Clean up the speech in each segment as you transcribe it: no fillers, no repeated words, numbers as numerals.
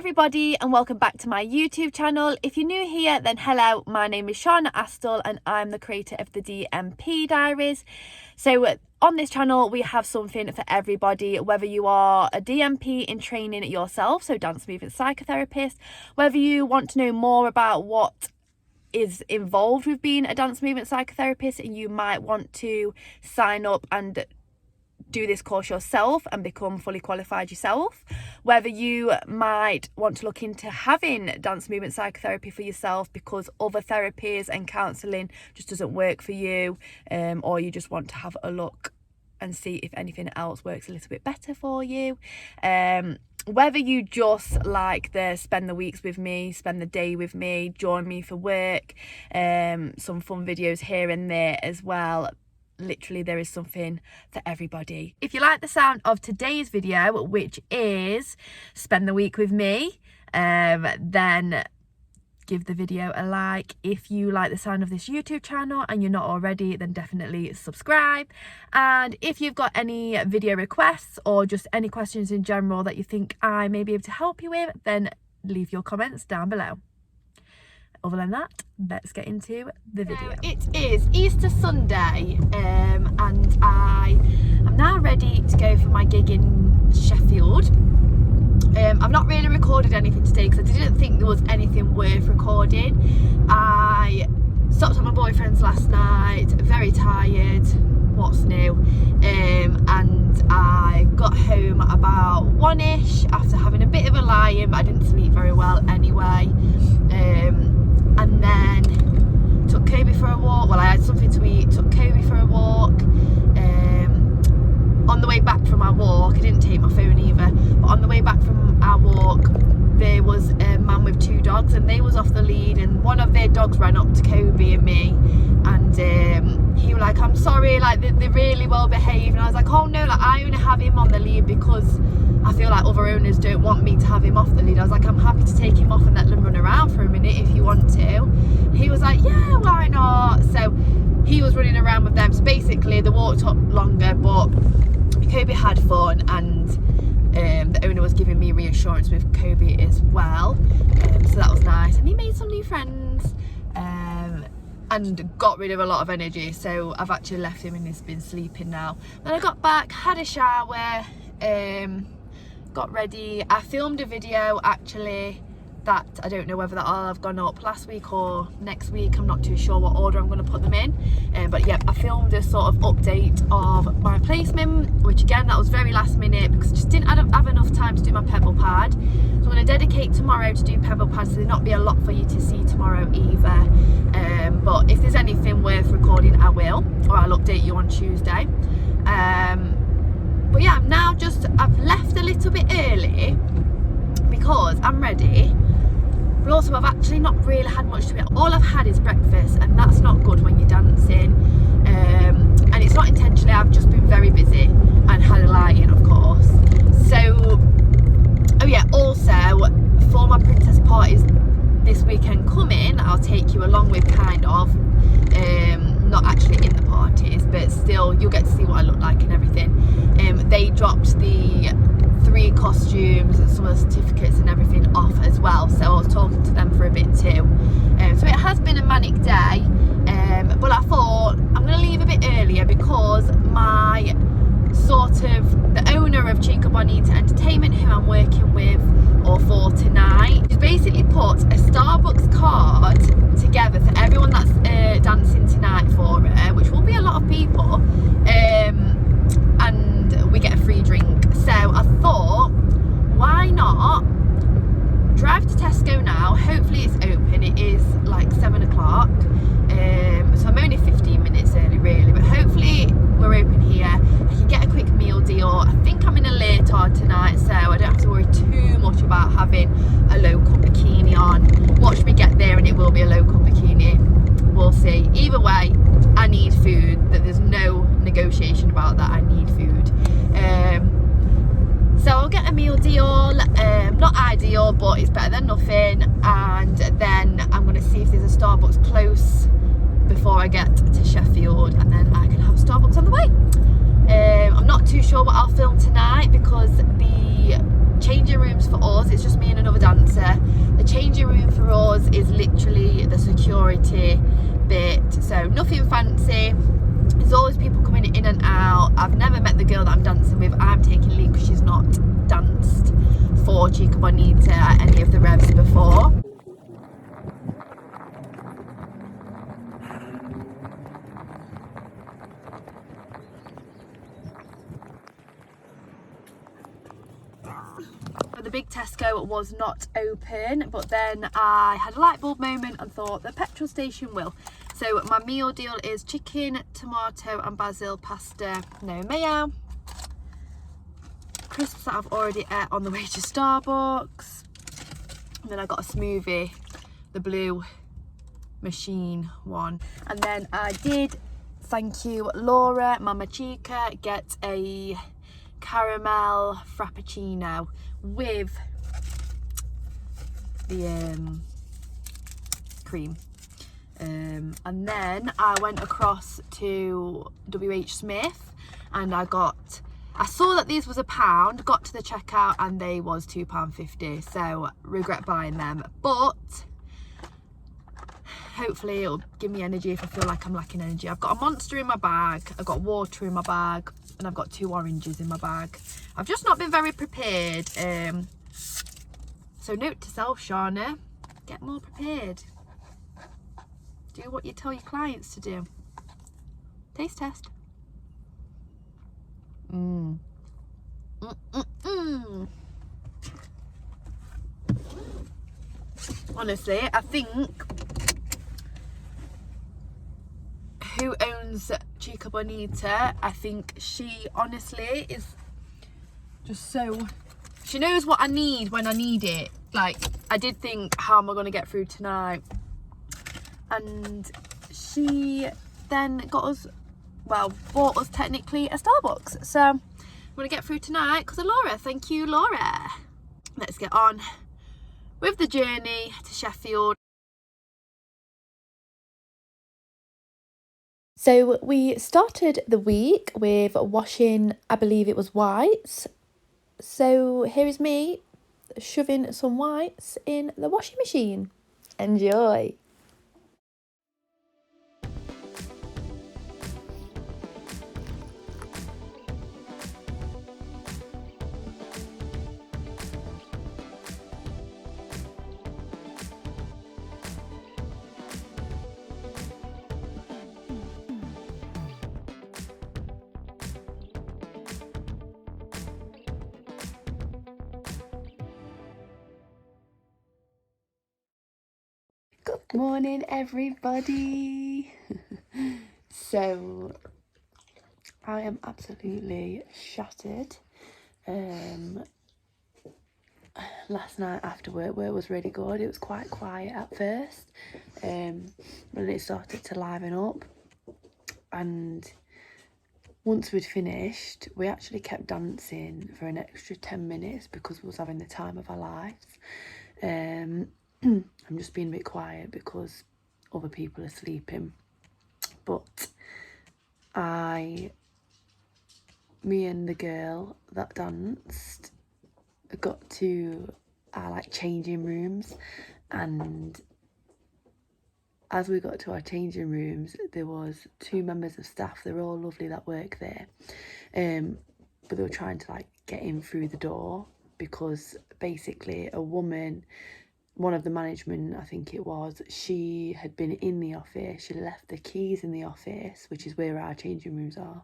everybody and welcome back to my YouTube channel. If you're new here, then hello, my name is Shauna Astle and I'm the creator of the DMP Diaries. So on this channel we have something for everybody, whether you are a DMP in training yourself, so dance movement psychotherapist, whether you want to know more about what is involved with being a dance movement psychotherapist and you might want to sign up and do this course yourself and become fully qualified yourself, whether you might want to look into having dance movement psychotherapy for yourself because other therapies and counselling just doesn't work for you, or you just want to have a look and see if anything else works a little bit better for you, whether you just like the spend the weeks with me, spend the day with me, join me for work, some fun videos here and there as well. Literally there is something for everybody. If you like the sound of today's video, which is spend the week with me, then give the video a like. If you like the sound of this YouTube channel and you're not already, then definitely subscribe. And if you've got any video requests or just any questions in general that you think I may be able to help you with, then leave your comments down below. Other than that, let's get into the video. It is Easter Sunday, and I am now ready to go for my gig in Sheffield. I've not really recorded anything today because I didn't think there was anything worth recording. I stopped at my boyfriend's last night, very tired, what's new, and I got home about 1ish after having a bit of a lie-in, but I didn't sleep very well anyway. And then took Kobe for a walk. Well, I had something to eat, took Kobe for a walk. On the way back from our walk, I didn't take my phone either, but on the way back from our walk there was a man with two dogs and they was off the lead, and one of their dogs ran up to Kobe and me, and he was like, I'm sorry, like they're really well behaved, and I was like, oh no, like I only have him on the lead because I feel like other owners don't want me to have him off the lead. I was like, I'm happy to take him off and let them run around for a minute if you want to. He was like, yeah, why not? So he was running around with them. So basically the walk took longer, but Kobe had fun, and the owner was giving me reassurance with Kobe as well, so that was nice, and he made some new friends, and got rid of a lot of energy. So I've actually left him and he's been sleeping now. Then I got back, had a shower, got ready. I filmed a video actually that I don't know whether that'll have gone up last week or next week. I'm not too sure what order I'm going to put them in, but yeah, I filmed a sort of update of my placement, which again, that was very last minute because I just didn't have enough time to do my pebble pad. So I'm going to dedicate tomorrow to do pebble pads, so there'll not be a lot for you to see tomorrow either, but if there's anything worth recording I will, or I'll update you on Tuesday. But yeah, I've left a little bit early because I'm ready, but also I've actually not really had much to eat. All I've had is breakfast, and that's not good when you're dancing, and it's not intentionally. I've just been very busy and had a lie-in, of course. So, oh yeah, also for my princess parties this weekend coming, I'll take you along with, kind of, not actually in the parties, but still you'll get to see what I look like and everything. They dropped the 3 costumes and some of the certificates and everything off as well, so I was talking to them for a bit too. So it has been a manic day, but I thought I'm going to leave a bit earlier because my the owner of Chica Bonita Entertainment, who I'm working with or for tonight, she's basically put a Starbucks card together for everyone that's dancing tonight for her, which will be a lot of people, and we get a free drink. So I thought, why not drive to Tesco now? Hopefully it's open. It is like 7 o'clock, so I'm only 15 minutes early really, but hopefully we're open here. I can get a quick meal deal. I think I'm in a leotard tonight, so I don't have to worry too much about having a low cut bikini on. Watch me get there and it will be a low cut bikini. We'll see. Either way, I need food. There's no negotiation about that. I need food. So I'll get a meal deal, not ideal, but it's better than nothing, and then I'm going to see if there's a Starbucks close before I get to Sheffield, and then I can have Starbucks on the way. I'm not too sure what I'll film tonight because the changing rooms for us, it's just me and another dancer. The changing room for us is literally the security bit, so nothing fancy. There's always people coming in and out. I've never met the girl that I'm dancing with. I'm taking lead because she's not danced for Chica Bonita at any of the revs before. The big Tesco was not open, but then I had a light bulb moment and thought the petrol station will. So my meal deal is chicken, tomato and basil pasta, no mayo. Crisps that I've already ate on the way to Starbucks. And then I got a smoothie, the blue machine one. And then I did, thank you Laura, Mama Chica, get a caramel frappuccino with the cream. And then I went across to WH Smith and I saw that these was £1, got to the checkout and they was £2.50, so regret buying them, but hopefully it'll give me energy if I feel like I'm lacking energy. I've got a Monster in my bag, I've got water in my bag, and I've got 2 oranges in my bag. I've just not been very prepared. So note to self, Shauna, get more prepared. Do what you tell your clients to do. Taste test. Honestly, I think who owns Chica Bonita, I think she honestly is just so, she knows what I need when I need it. Like, I did think, how am I going to get through tonight? And she then got us, well, bought us technically a Starbucks. So I'm going to get through tonight because of Laura. Thank you, Laura. Let's get on with the journey to Sheffield. So we started the week with washing, I believe it was whites. So here is me shoving some whites in the washing machine. Enjoy. Good morning, everybody. So I am absolutely shattered. Last night after work was really good. It was quite quiet at first, and it started to liven up. And once we'd finished, we actually kept dancing for an extra 10 minutes because we was having the time of our lives. I'm just being a bit quiet because other people are sleeping. But me and the girl that danced got to our like changing rooms, and as we got to our changing rooms, there was 2 members of staff. They were all lovely that work there, but they were trying to like get in through the door because basically a woman, one of the management, I think it was, she had been in the office, she left the keys in the office, which is where our changing rooms are.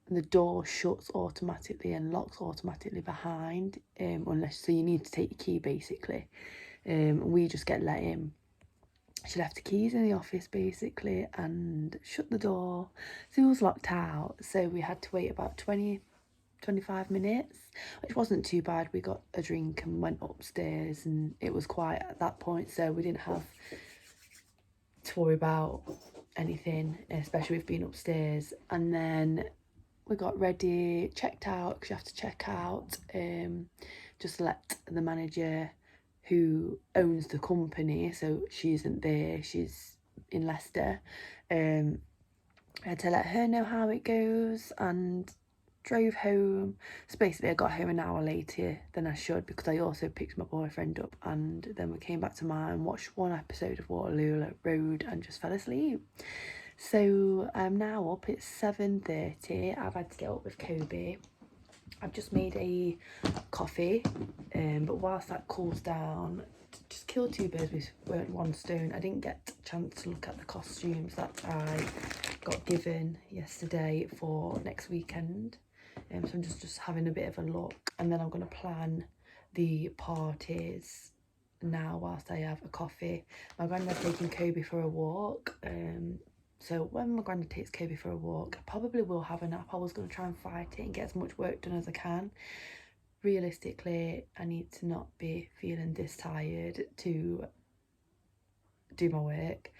The door shuts automatically and locks automatically behind, unless, so you need to take your key basically. We just get let in. She left the keys in the office basically and shut the door, so it was locked out. So we had to wait about 25 minutes, which wasn't too bad. We got a drink and went upstairs, and it was quiet at that point, so we didn't have to worry about anything, especially with being upstairs. And then we got ready, checked out, because you have to check out, just let the manager who owns the company, so she isn't there, she's in Leicester, I had to let her know how it goes and drove home. So basically I got home an hour later than I should, because I also picked my boyfriend up, and then we came back to mine, watched one episode of Waterloo Road and just fell asleep. So I'm now up, it's 7:30. I've had to get up with Kobe. I've just made a coffee, but whilst that cools down, just kill two birds with one stone. I didn't get a chance to look at the costumes that I got given yesterday for next weekend, so I'm just having a bit of a look, and then I'm going to plan the parties now whilst I have a coffee. My granddad's taking Kobe for a walk, so when my granddad takes Kobe for a walk, I probably will have a nap. I was going to try and fight it and get as much work done as I can. Realistically, I need to not be feeling this tired to do my work.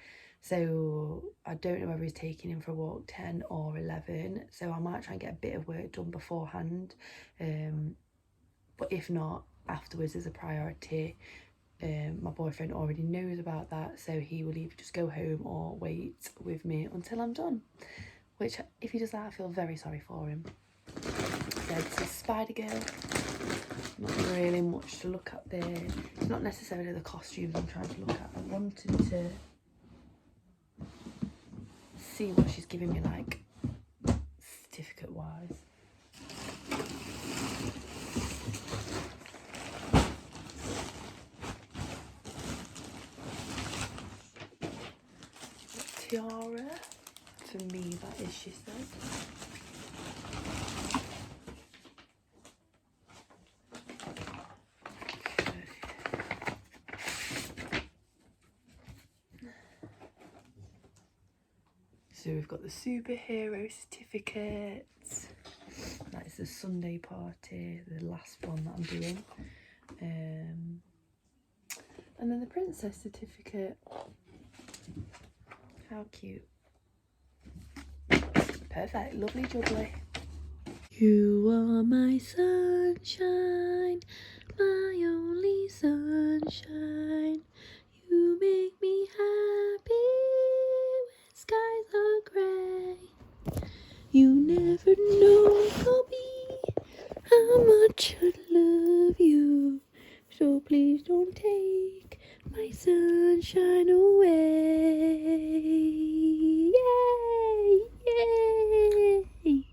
So I don't know whether he's taking him for a walk 10 or 11. So I might try and get a bit of work done beforehand. But if not, afterwards is a priority. My boyfriend already knows about that, so he will either just go home or wait with me until I'm done. Which, if he does that, I feel very sorry for him. Yeah, this is Spider Girl. Not really much to look at there. It's not necessarily the costumes I'm trying to look at. I wanted to see what she's giving me, like, certificate wise. Tiara, for me that is, she said. So we've got the superhero certificate. That is the Sunday party, the last one that I'm doing. And then the princess certificate. How cute. Perfect, lovely jubbly. You are my sunshine, my only sunshine. You make me happy when skies are grey. You never know, Kobe, how much I love you. So please don't take my sunshine away. Yay! Yay!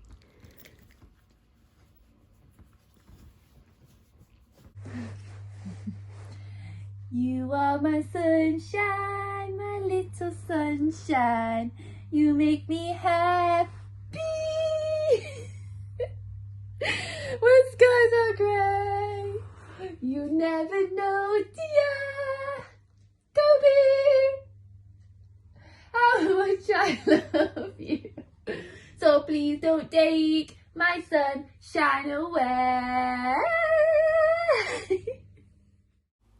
You are my sunshine, my little sunshine. You make me happy when skies are grey. You never know, dear Kobe, how much I love you. So please don't take my sunshine away.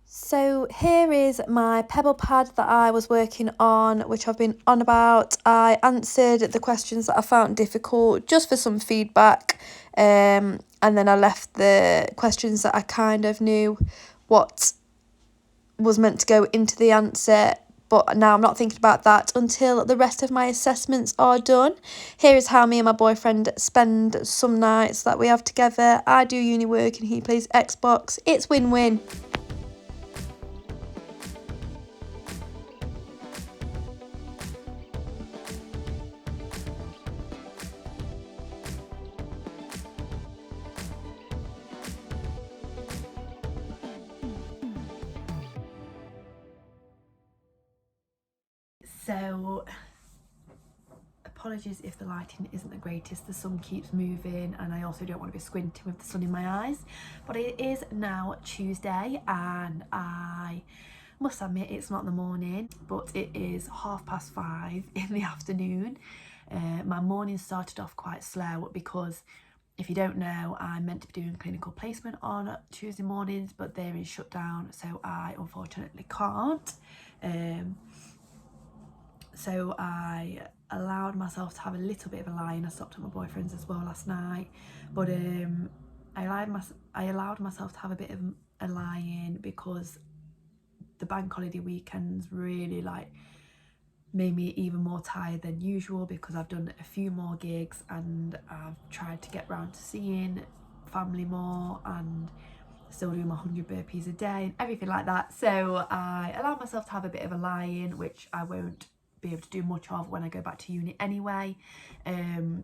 So here is my pebble pad that I was working on, which I've been on about. I answered the questions that I found difficult just for some feedback, and then I left the questions that I kind of knew what was meant to go into the answer, but now I'm not thinking about that until the rest of my assessments are done. Here is how me and my boyfriend spend some nights that we have together. I do uni work and he plays Xbox. It's win-win. So, apologies if the lighting isn't the greatest. The sun keeps moving and I also don't want to be squinting with the sun in my eyes. But it is now Tuesday and I must admit it's not the morning, but it is 5:30 in the afternoon. My morning started off quite slow because, if you don't know, I'm meant to be doing clinical placement on Tuesday mornings, but they're in shutdown, so I unfortunately can't. So I allowed myself to have a little bit of a lie-in. I stopped at my boyfriend's as well last night, but I allowed myself to have a bit of a lie-in because the bank holiday weekends really made me even more tired than usual because I've done a few more gigs and I've tried to get round to seeing family more and still doing my 100 burpees a day and everything like that. So I allowed myself to have a bit of a lie-in, which I won't be able to do much of when I go back to uni anyway. And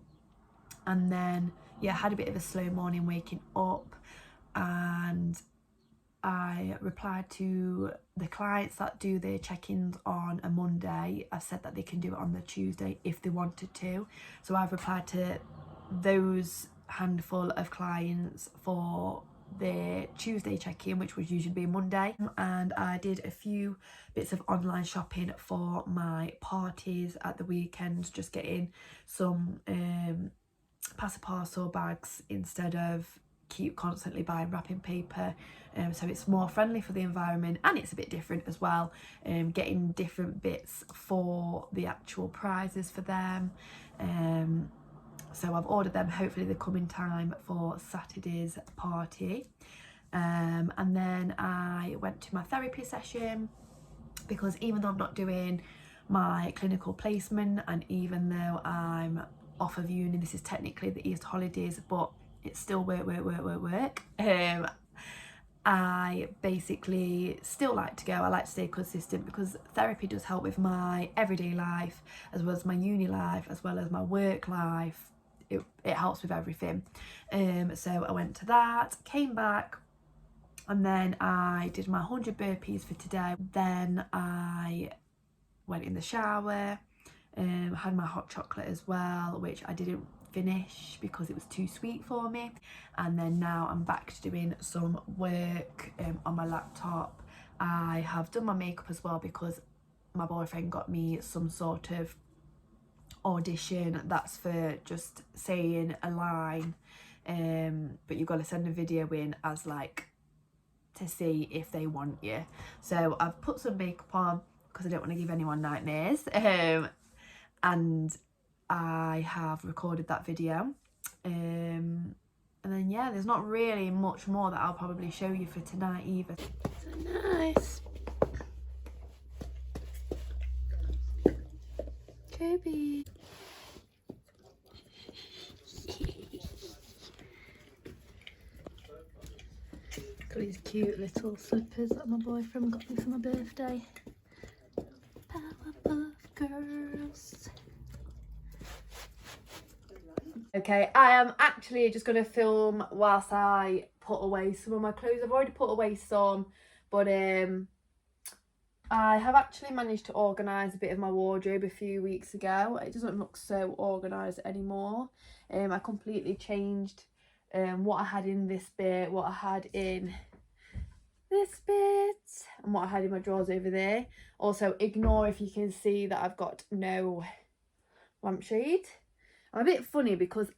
then yeah, had a bit of a slow morning waking up, and I replied to the clients that do their check-ins on a Monday. I've said that they can do it on the Tuesday if they wanted to. So I've replied to those handful of clients for their Tuesday check-in, which would usually be Monday. And I did a few bits of online shopping for my parties at the weekend, just getting some pass a parcel bags instead of keep constantly buying wrapping paper, so it's more friendly for the environment and it's a bit different as well, getting different bits for the actual prizes for them. So I've ordered them, hopefully they come in time for Saturday's party. And then I went to my therapy session because even though I'm not doing my clinical placement and even though I'm off of uni, this is technically the Easter holidays, but it's still work. I basically still like to go. I like to stay consistent because therapy does help with my everyday life as well as my uni life as well as my work life. It helps with everything. So I went to that, came back, and then I did my 100 burpees for today. Then I went in the shower, had my hot chocolate as well, which I didn't finish because it was too sweet for me. And then now I'm back to doing some work on my laptop. I have done my makeup as well because my boyfriend got me some sort of audition that's for just saying a line, but you've got to send a video in as like to see if they want you. So I've put some makeup on because I don't want to give anyone nightmares, and I have recorded that video, and then yeah, there's not really much more that I'll probably show you for tonight either. So nice. Kobe. Got these cute little slippers that my boyfriend got me for my birthday. Powerpuff Girls. Okay, I am actually just going to film whilst I put away some of my clothes. I've already put away some, but I have actually managed to organise a bit of my wardrobe a few weeks ago. It doesn't look so organised anymore. I completely changed what I had in this bit, what I had in this bit, and what I had in my drawers over there. Also, ignore if you can see that I've got no lampshade. I'm a bit funny because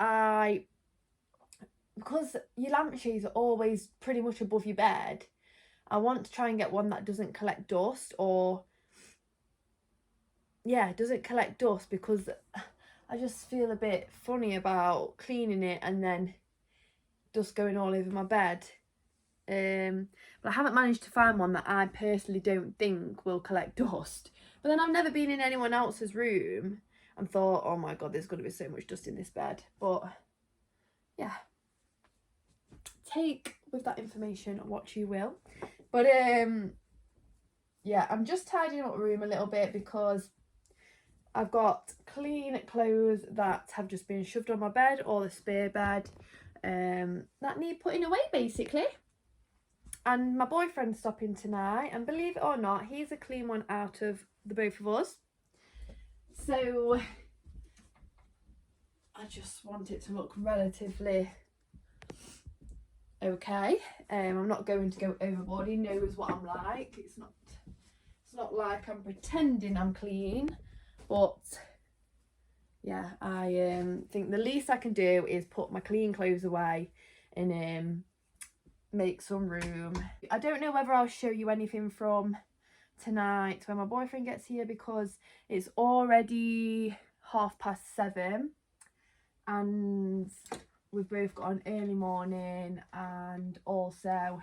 your lampshades are always pretty much above your bed. I want to try and get one that doesn't collect dust, or yeah, doesn't collect dust, because I just feel a bit funny about cleaning it and then dust going all over my bed. But I haven't managed to find one that I personally don't think will collect dust. But then I've never been in anyone else's room and thought, oh my god, there's going to be so much dust in this bed. But yeah, take with that information what you will. But yeah, I'm just tidying up my room a little bit because I've got clean clothes that have just been shoved on my bed or the spare bed, that need putting away basically. And my boyfriend's stopping tonight, and believe it or not, he's a clean one out of the both of us. So I just want it to look relatively okay. I'm not going to go overboard. He knows what I'm like. It's not like I'm pretending I'm clean, but yeah, I think the least I can do is put my clean clothes away and make some room. I don't know whether I'll show you anything from tonight when my boyfriend gets here, because it's already 7:30 and we've both got an early morning, and also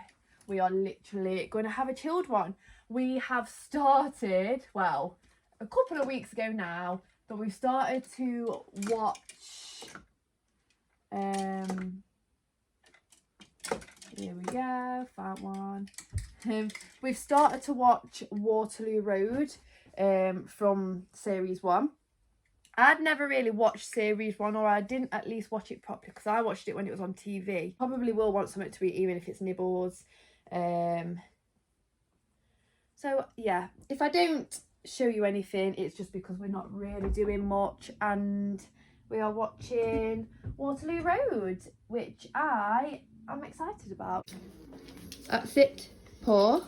we are literally going to have a chilled one. We have started, well, a couple of weeks ago now that we've started to watch here we go, found one. We've started to watch Waterloo Road from series 1. I'd never really watched series 1, or I didn't at least watch it properly because I watched it when it was on TV. Probably will want something to eat even if it's nibbles. So yeah, if I don't show you anything, it's just because we're not really doing much, and we are watching Waterloo Road, which I am excited about. That's it. Pour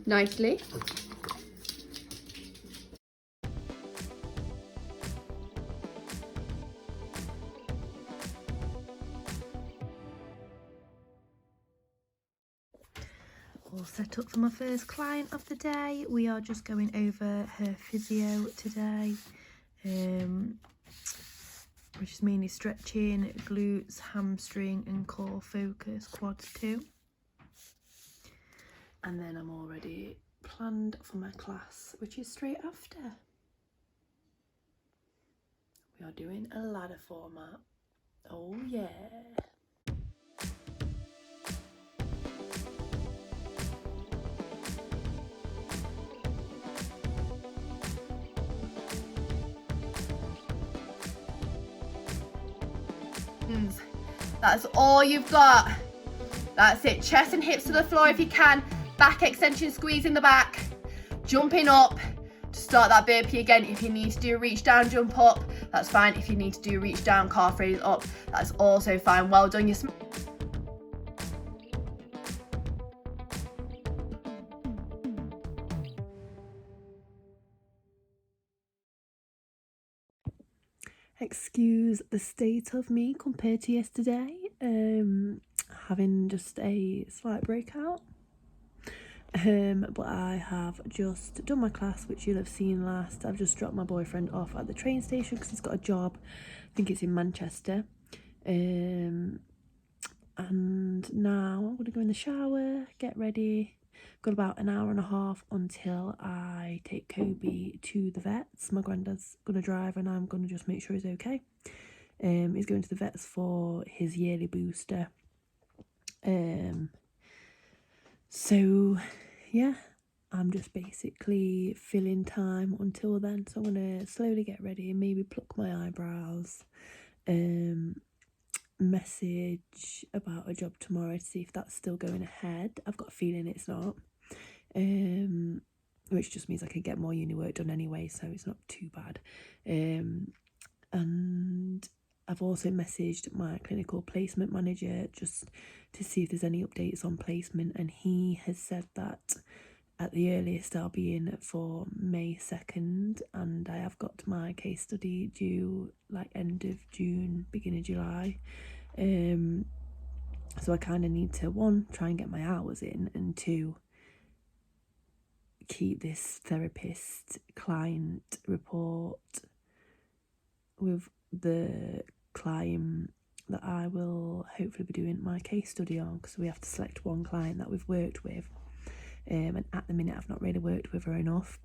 nicely. All set up for my first client of the day. We are just going over her physio today, which is mainly stretching, glutes, hamstring and core focus, quads too. And then I'm already planned for my class, which is straight after. We are doing a ladder format. Oh yeah. That's all you've got. That's it. Chest and hips to the floor if you can. Back extension, squeeze in the back. Jumping up to start that burpee again. If you need to do a reach down, jump up. That's fine. If you need to do a reach down, calf raise up. That's also fine. Well done. You. Excuse the state of me compared to yesterday, having just a slight breakout, but I have just done my class, which you'll have seen last. I've just dropped my boyfriend off at the train station because he's got a job, I think it's in Manchester, and now I'm going to go in the shower, get ready. Got about an hour and a half until I take Kobe to the vets. My granddad's going to drive and I'm going to just make sure he's okay. He's going to the vets for his yearly booster. So yeah, I'm just basically filling time until then. So I'm going to slowly get ready and maybe pluck my eyebrows. Message about a job tomorrow to see if that's still going ahead. I've got a feeling it's not. Which just means I can get more uni work done anyway, so it's not too bad. And I've also messaged my clinical placement manager just to see if there's any updates on placement, and he has said that at the earliest I'll be in for May 2nd, and I have got my case study due like end of June, beginning of July. So I kind of need to, 1, try and get my hours in, and 2, keep this therapist client report with the client that I will hopefully be doing my case study on, because we have to select one client that we've worked with, and at the minute I've not really worked with her enough.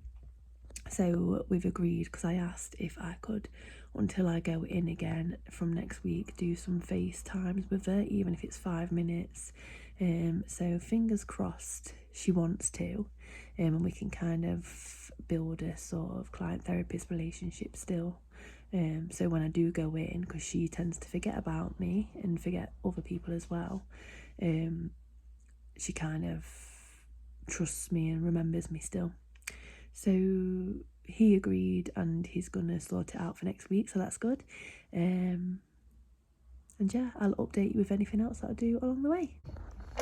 So we've agreed, because I asked if I could, until I go in again from next week, do some FaceTimes with her, even if it's 5 minutes. So fingers crossed she wants to, and we can kind of build a sort of client therapist relationship still. So when I do go in, because she tends to forget about me and forget other people as well, she kind of trusts me and remembers me still. So he agreed, and he's gonna sort it out for next week, so that's good. And yeah, I'll update you with anything else that I do along the way.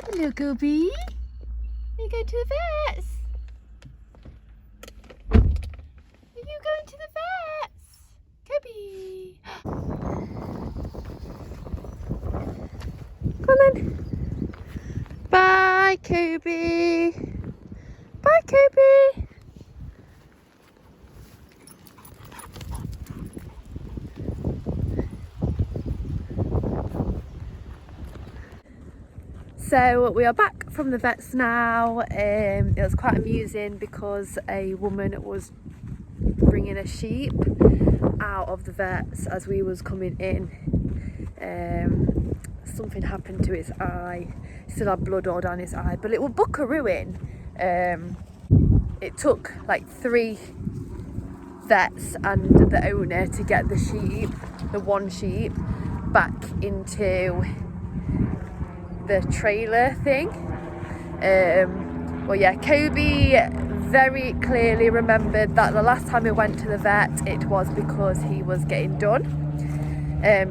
Hello, Kobe. Are you going to the vets? Are you going to the vets? Kobe. Come on. Bye, Kobe. Bye, Kobe. So we are back from the vets now. It was quite amusing because a woman was bringing a sheep out of the vets as we was coming in. Something happened to its eye. Still had blood all down its eye, but it was buckarooing. It took like 3 vets and the owner to get the sheep, the one sheep, back into the trailer thing. Well, yeah, Kobe very clearly remembered that the last time he went to the vet, it was because he was getting done.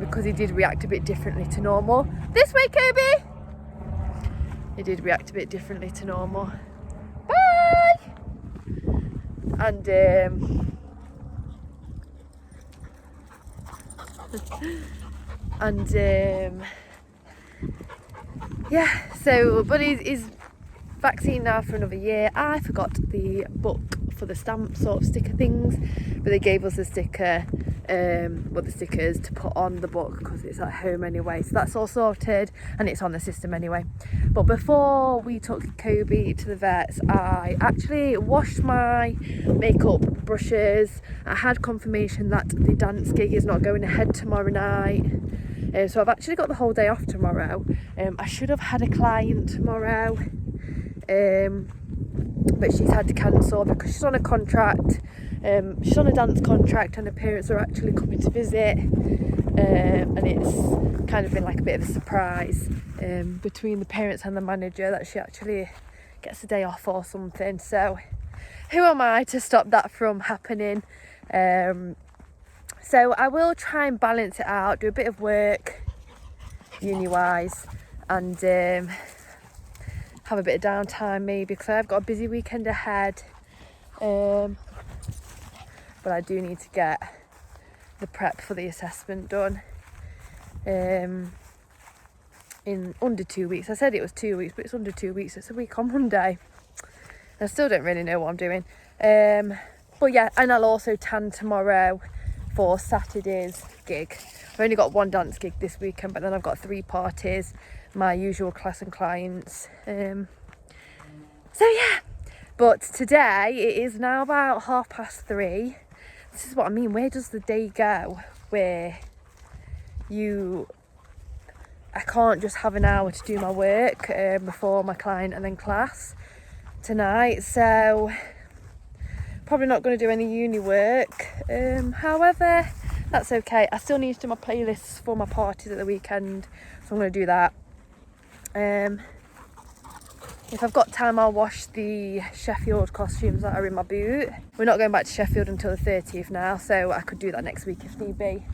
Because he did react a bit differently to normal. This way, Kobe! He did react a bit differently to normal. Bye! And yeah, so, but he's vaccine now for another year. I forgot the book for the stamp sort of sticker things, but they gave us a sticker, the stickers to put on the book because it's at home anyway, so that's all sorted and it's on the system anyway. But before we took Kobe to the vets, I actually washed my makeup brushes. I had confirmation that the dance gig is not going ahead tomorrow night. So I've actually got the whole day off tomorrow. I should have had a client tomorrow, but she's had to cancel because she's on a contract. She's on a dance contract and her parents are actually coming to visit, and it's kind of been like a bit of a surprise between the parents and the manager that she actually gets a day off or something. So who am I to stop that from happening? So I will try and balance it out, do a bit of work uni-wise, and have a bit of downtime maybe because I've got a busy weekend ahead. But I do need to get the prep for the assessment done in under 2 weeks. I said it was 2 weeks, but it's under 2 weeks. It's a week on Monday. I still don't really know what I'm doing. But yeah, and I'll also tan tomorrow for Saturday's gig. I've only got 1 dance gig this weekend, but then I've got 3 parties, my usual class and clients. So yeah, but today it is now about 3:30. This is what I mean, where does the day go where I can't just have an hour to do my work before my client and then class tonight. So probably not going to do any uni work. However, that's okay. I still need to do my playlists for my parties at the weekend, so I'm going to do that. If I've got time, I'll wash the Sheffield costumes that are in my boot. We're not going back to Sheffield until the 30th now, so I could do that next week if need be.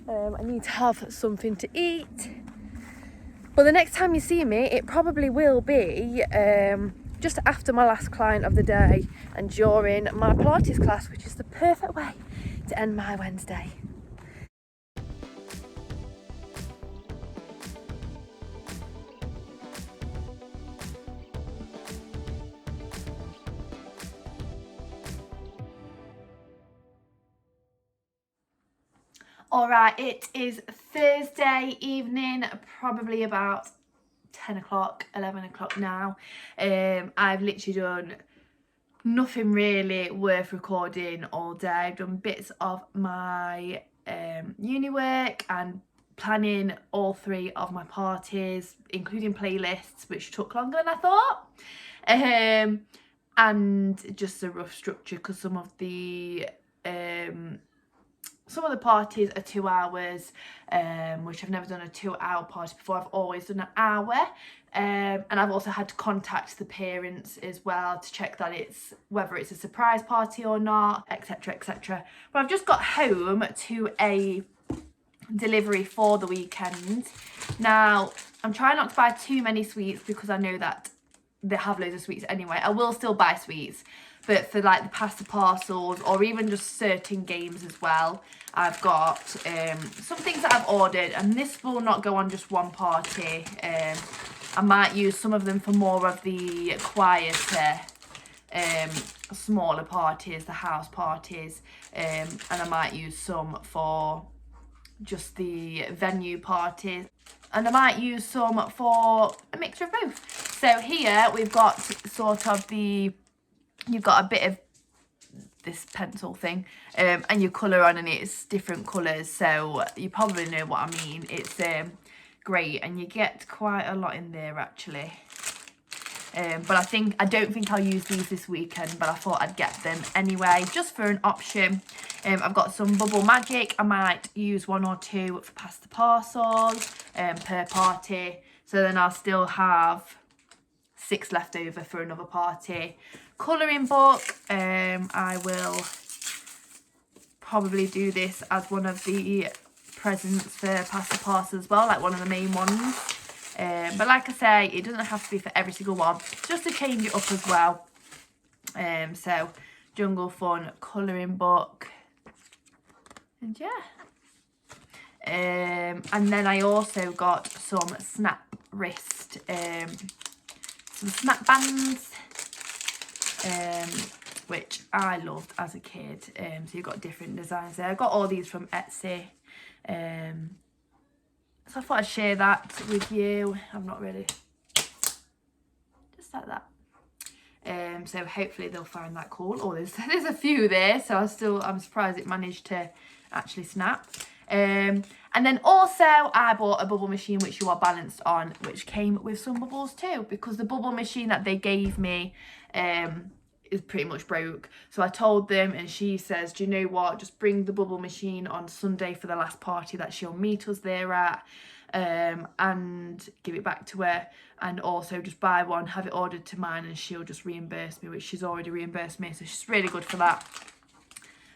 I need to have something to eat. But the next time you see me, it probably will be just after my last client of the day and during my Pilates class, which is the perfect way to end my Wednesday. Alright, it is Thursday evening, probably about 10 o'clock, 11 o'clock now. I've literally done nothing really worth recording all day. I've done bits of my uni work and planning all 3 of my parties, including playlists, which took longer than I thought. And just a rough structure because some of the parties are 2 hours, which I've never done a 2-hour party before. I've always done an hour, and I've also had to contact the parents as well to check that whether it's a surprise party or not, etc, etc. But I've just got home to a delivery for the weekend. Now I'm trying not to buy too many sweets because I know that they have loads of sweets anyway. I will still buy sweets, but for like the pasta parcels or even just certain games as well, I've got some things that I've ordered, and this will not go on just one party. I might use some of them for more of the quieter, smaller parties, the house parties, and I might use some for just the venue parties, and I might use some for a mixture of both. So here we've got sort of you've got a bit of this pencil thing, and you colour on and it's different colours, so you probably know what I mean. It's great, and you get quite a lot in there actually. But I don't think I'll use these this weekend, but I thought I'd get them anyway, just for an option. I've got some Bubble Magic. I might use 1 or 2 for Pass the Parcel per party, so then I'll still have 6 left over for another party. Colouring book, I will probably do this as one of the presents for Pass the Parcel as well, like one of the main ones. But like I say, it doesn't have to be for every single one, just to change it up as well. So Jungle Fun colouring book, and yeah. And then I also got some snap wrist, some snap bands, which I loved as a kid. So you've got different designs there. I got all these from Etsy. So I thought I'd share that with you. I'm not really, just like that. So hopefully they'll find that cool. Oh, there's a few there, so I'm surprised it managed to actually snap. And then also I bought a bubble machine which you are balanced on, which came with some bubbles too, because the bubble machine that they gave me is pretty much broke. So I told them, and she says, do you know what, just bring the bubble machine on Sunday for the last party that she'll meet us there at, and give it back to her, and also just buy one, have it ordered to mine, and she'll just reimburse me, which she's already reimbursed me, so she's really good for that.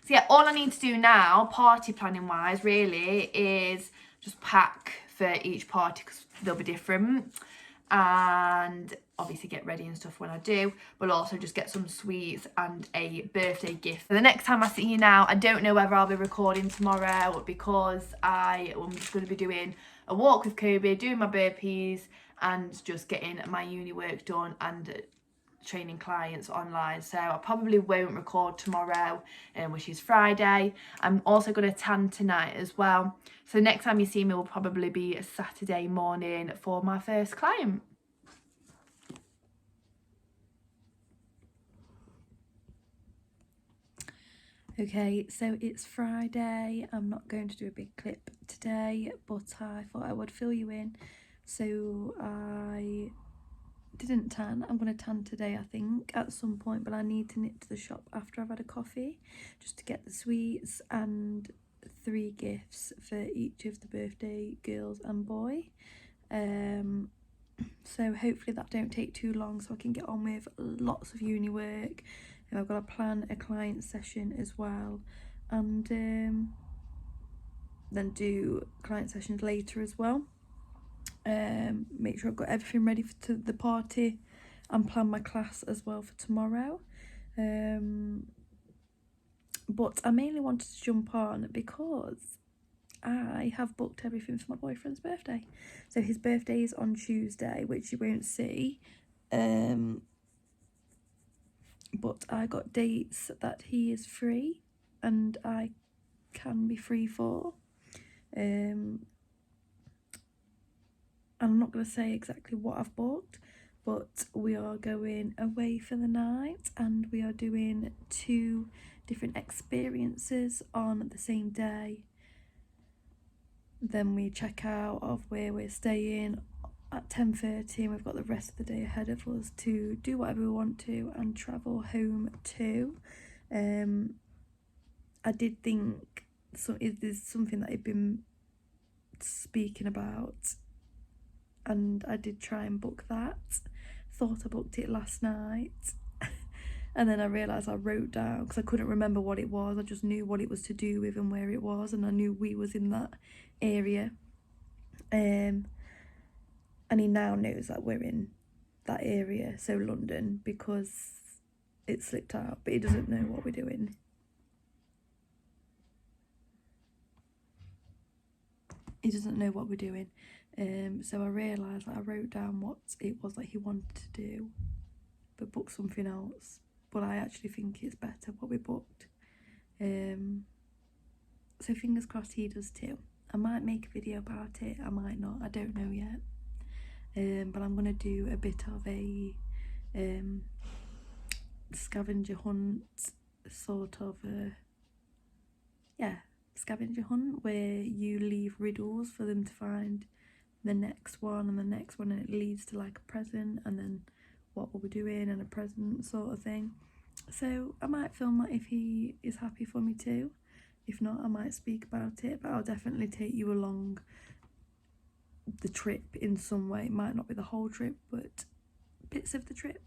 So yeah, all I need to do now, party planning wise, really, is just pack for each party, because they'll be different, and obviously get ready and stuff when I do, but also just get some sweets and a birthday gift. So the next time I see you now, I don't know whether I'll be recording tomorrow, because I'm just going to be doing a walk with Kobe, doing my burpees, and just getting my uni work done and training clients online. So I probably won't record tomorrow, which is Friday. I'm also going to tan tonight as well, so next time you see me will probably be a Saturday morning for my first client. Okay, so it's Friday. I'm not going to do a big clip today, but I thought I would fill you in. So I didn't tan. I'm going to tan today, I think, at some point, but I need to nip to the shop after I've had a coffee just to get the sweets and 3 gifts for each of the birthday girls and boy. So hopefully that don't take too long, so I can get on with lots of uni work. And I've got to plan a client session as well, and then do client sessions later as well. Make sure I've got everything ready for the party, and plan my class as well for tomorrow. But I mainly wanted to jump on because I have booked everything for my boyfriend's birthday. So his birthday is on Tuesday, which you won't see. But I got dates that he is free and I can be free for. And I'm not going to say exactly what I've booked, but we are going away for the night, and we are doing 2 different experiences on the same day. Then we check out of where we're staying at 10:30, and we've got the rest of the day ahead of us to do whatever we want to and travel home too. I did think there's something that I've been speaking about, and I did try and book that. Thought I booked it last night, and then I realised I wrote down, because I couldn't remember what it was. I just knew what it was to do with and where it was, and I knew we was in that area. And he now knows that we're in that area, so London, because it slipped out, but he doesn't know what we're doing. He doesn't know what we're doing. So I realised that I wrote down what it was that he wanted to do, but booked something else. But I actually think it's better what we booked. So fingers crossed he does too. I might make a video about it, I might not, I don't know yet. But I'm going to do a bit of a scavenger hunt sort of scavenger hunt where you leave riddles for them to find the next one and the next one, and it leads to like a present, and then what we'll be doing and a present sort of thing. So I might film that if he is happy for me to. If not, I might speak about it, but I'll definitely take you along the trip in some way. It might not be the whole trip, but bits of the trip.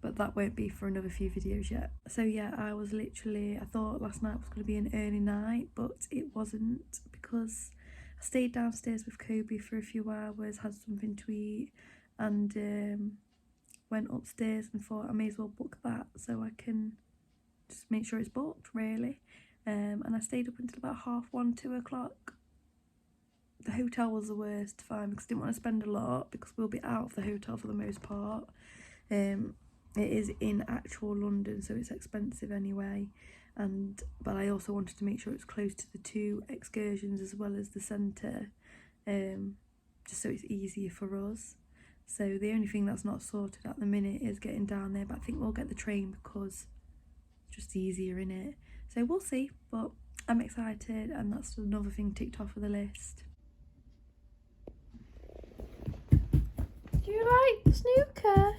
But that won't be for another few videos yet. So yeah, I thought last night was going to be an early night, but it wasn't, because I stayed downstairs with Kobe for a few hours, had something to eat, and went upstairs and thought I may as well book that so I can just make sure it's booked, really. And I stayed up until about 1:30, 2 o'clock. The hotel was the worst to find because I didn't want to spend a lot, because we'll be out of the hotel for the most part. It is in actual London, so it's expensive anyway, but I also wanted to make sure it's close to the 2 excursions as well as the centre, just so it's easier for us. So the only thing that's not sorted at the minute is getting down there, but I think we'll get the train because it's just easier, innit? So we'll see, but I'm excited, and that's another thing ticked off of the list. Do you like snooker?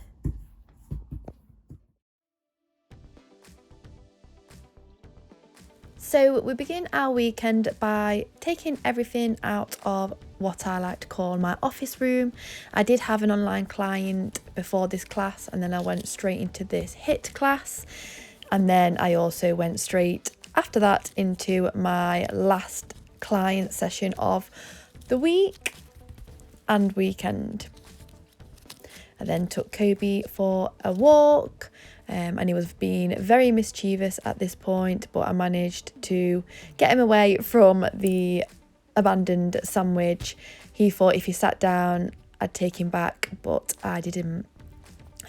So we begin our weekend by taking everything out of what I like to call my office room. I did have an online client before this class, and then I went straight into this HIT class, and then I also went straight after that into my last client session of the week and weekend. I then took Kobe for a walk, and he was being very mischievous at this point, but I managed to get him away from the abandoned sandwich. He thought if he sat down I'd take him back, but I didn't.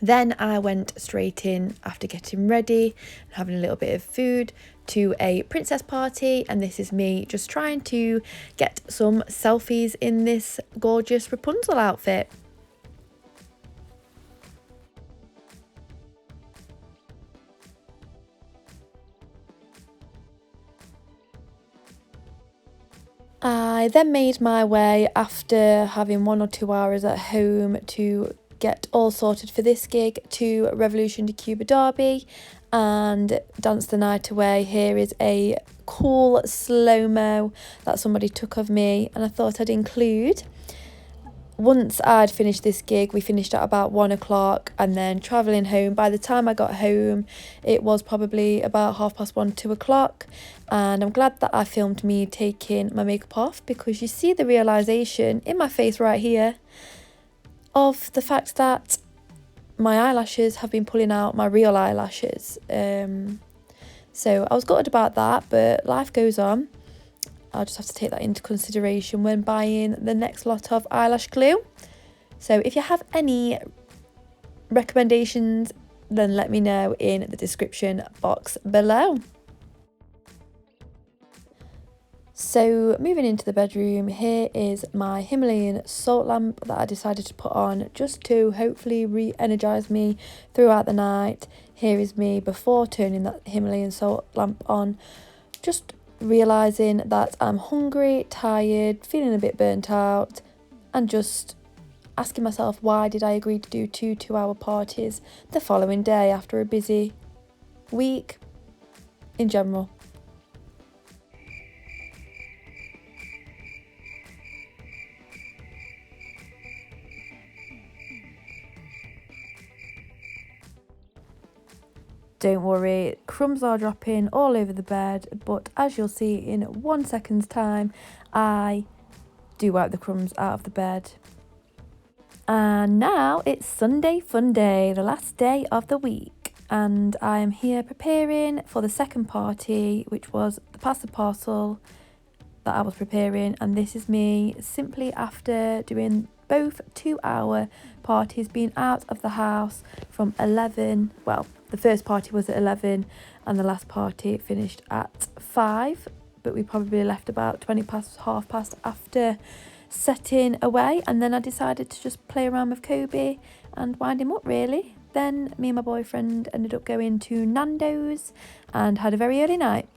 Then I went straight in, after getting ready and having a little bit of food, to a princess party, and this is me just trying to get some selfies in this gorgeous Rapunzel outfit. I then made my way, after having 1 or 2 hours at home to get all sorted for this gig, to Revolution de Cuba Derby and dance the night away. Here is a cool slow-mo that somebody took of me, and I thought I'd include. Once I'd finished this gig, we finished at about 1 o'clock, and then travelling home. By the time I got home, it was probably about 1:30, 2 o'clock, and I'm glad that I filmed me taking my makeup off, because you see the realisation in my face right here of the fact that my eyelashes have been pulling out, my real eyelashes. So I was gutted about that, but life goes on. I'll just have to take that into consideration when buying the next lot of eyelash glue. So if you have any recommendations, then let me know in the description box below. So moving into the bedroom, here is my Himalayan salt lamp that I decided to put on just to hopefully re-energise me throughout the night. Here is me before turning that Himalayan salt lamp on, just realising that I'm hungry, tired, feeling a bit burnt out, and just asking myself, why did I agree to do 2 2-hour parties the following day after a busy week in general. Don't worry, crumbs are dropping all over the bed, but as you'll see in 1 second's time, I do wipe the crumbs out of the bed. And now it's Sunday Fun Day, the last day of the week, and I am here preparing for the second party, which was the pasta parcel that I was preparing. And this is me simply after doing both 2-hour parties, being out of the house from 11, well, the first party was at 11 and the last party finished at 5, but we probably left about 20 past, half past after setting away. And then I decided to just play around with Kobe and wind him up, really. then me and my boyfriend ended up going to Nando's and had a very early night.